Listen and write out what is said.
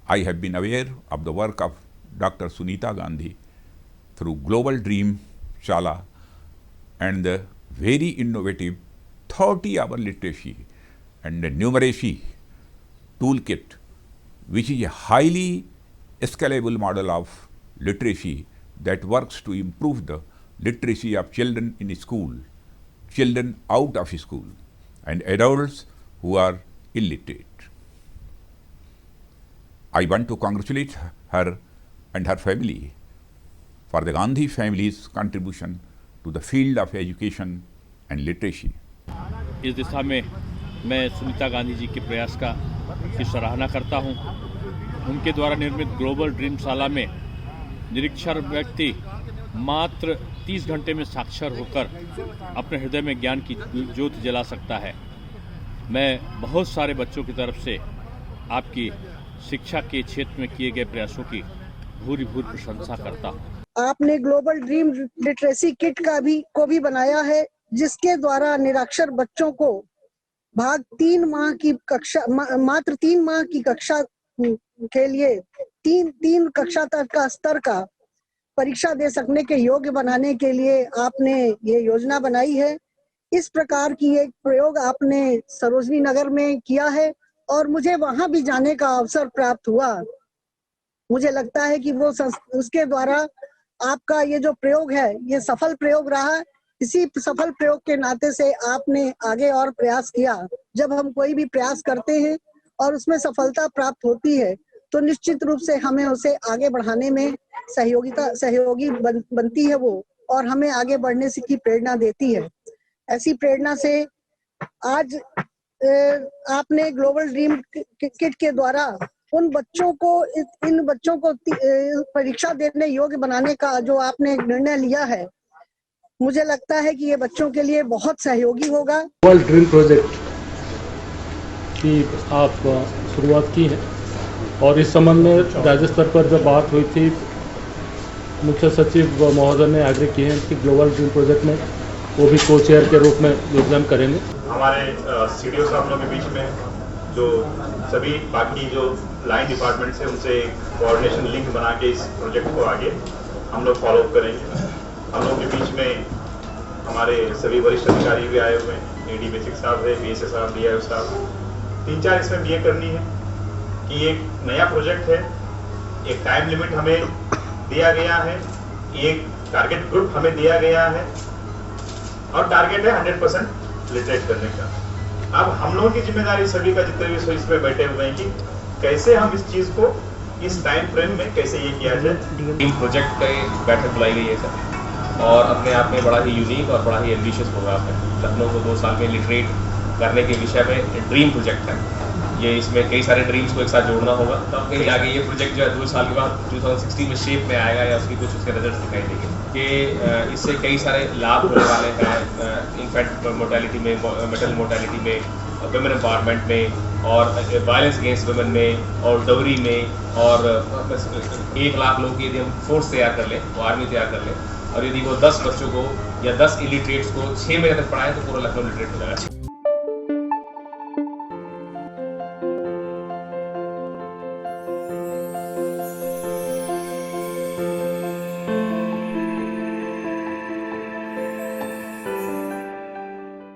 I have been aware of the work of Dr. Sunita Gandhi through Global Dream Shala and the very innovative 30-hour literacy and the numeracy toolkit, which is a highly scalable model of literacy that works to improve the literacy of children in school, children out of school, and adults who are illiterate. I want to congratulate her and her family for the Gandhi family's contribution to the field of education and literacy. इस दिशा में मैं सुनीता गांधी जी के प्रयास की सराहना करता हूं। उनके द्वारा निर्मित ग्लोबल ड्रीम शाला में निरक्षर व्यक्ति मात्र 30 घंटे में साक्षर होकर अपने हृदय में ज्ञान की ज्योति जला सकता है। मैं बहुत सारे बच्चों की तरफ से आपकी शिक्षा के क्षेत्र में किए गए प्रयासों की भूरी प्रशंसा करता हूँ। आपने ग्लोबल ड्रीम लिटरेसी किट को भी बनाया है, जिसके द्वारा निरक्षर बच्चों को मात्र 3 माह की कक्षा के लिए तीन कक्षा तक का स्तर का परीक्षा दे सकने के योग्य बनाने के लिए आपने ये योजना बनाई है। इस प्रकार की एक प्रयोग आपने सरोजनी नगर में किया है और मुझे वहां भी जाने का अवसर प्राप्त हुआ। मुझे लगता है कि उसके द्वारा आपका ये जो प्रयोग है ये सफल प्रयोग रहा। इसी सफल प्रयोग के नाते से आपने आगे और प्रयास किया। जब हम कोई भी प्रयास करते हैं और उसमें सफलता प्राप्त होती है तो निश्चित रूप से हमें उसे आगे बढ़ाने में सहयोगी बनती है वो, और हमें आगे बढ़ने की प्रेरणा देती है। ऐसी प्रेरणा से आज आपने ग्लोबल ड्रीम किट के द्वारा इन बच्चों को परीक्षा देने योग्य बनाने का जो आपने निर्णय लिया है, मुझे लगता है कि ये बच्चों के लिए बहुत सहयोगी होगा। ग्लोबल ड्रीम प्रोजेक्ट की आप शुरुआत की है और इस संबंध में राज्य स्तर पर जब बात हुई थी, मुख्य सचिव महोदय ने आग्रह किए हैं कि ग्लोबल ड्रीम प्रोजेक्ट में वो भी को चेयर के रूप में योगदान करेंगे। हमारे सीडीओ साहब के बीच में जो सभी बाकी जो लाइन डिपार्टमेंट से उनसे कोऑर्डिनेशन लिंक बना के इस प्रोजेक्ट को आगे हम लोग फॉलो अप करेंगे। हम लोग के बीच में हमारे सभी वरिष्ठ अधिकारी भी आए हुए हैं, एडी बेसिक साहब है, बीएसए साहब, डीआईओ साहब, 3-4 इसमें बीए करनी है कि एक नया प्रोजेक्ट है, एक टाइम लिमिट हमें दिया गया है, एक टारगेट ग्रुप हमें दिया गया है और टारगेट है 100% लिटरेट करने का। अब हम लोगों की जिम्मेदारी सभी का जितने भी इसमें बैठे हुए हैं कि कैसे हम इस चीज को इस टाइम फ्रेम में कैसे ये किया जाए। ड्रीम प्रोजेक्ट पे बैठक बुलाई गई है सर, और अपने आप में बड़ा ही यूनिक और बड़ा ही एम्बिशियस प्रोग्राम है। लखनऊ को 2 साल में लिटरेट करने के विषय में ड्रीम प्रोजेक्ट है ये। इसमें कई सारे ड्रीम्स को एक साथ जोड़ना होगा, तब कहीं आगे ये प्रोजेक्ट जो है 2 साल के बाद 2016 में शेप में आएगा या उसकी कुछ उसके रिजल्ट दिखाई देंगे कि इससे कई सारे लाभ होने वाले हैं। इन्फेंट मोर्टेलिटी में, मेटल मोर्टेलिटी में, वुमेन एम्पावरमेंट में और वायलेंस अगेंस्ट वुमेन में और डोरी में। और 1 लाख लोगों की यदि हम फोर्स तैयार कर लें, वो आर्मी तैयार कर लें, और यदि वो 10 बच्चों को या 10 इलिटरेट्स को 6 महीने तक पढ़ाएं तो पूरा लखनऊ लिटरेट हो जाएगा।